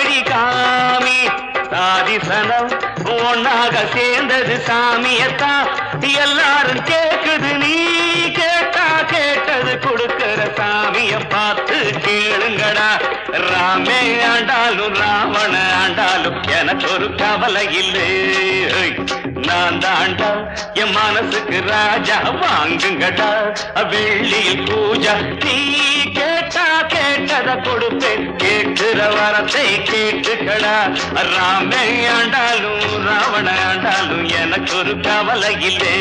வழி காமி. சாதிசனம் ஒன்னாக சேர்ந்தது சாமியத்தான் எல்லாரும் கேக்குது. நீ கேட்டா கேட்டது கொடுக்கிற சாமிய பார்த்து கேளுங்கடா. ராமே ஆண்டாலும் ராவண ஆண்டாலும் எனக்கு ஒரு கவலை இல்லை. நான் தாண்டா என் மனசுக்கு ராஜா வாங்குங்கடா. வெள்ளியில் பூஜா நீ கேட்டா கேட்டத கொடுப்பேன். கேட்கிற வரத்தை கேட்டுக்கடா. ராமே ஆண்டாலும் ராவண ஆண்டாலும் எனக்கு ஒரு கவலை இல்லை.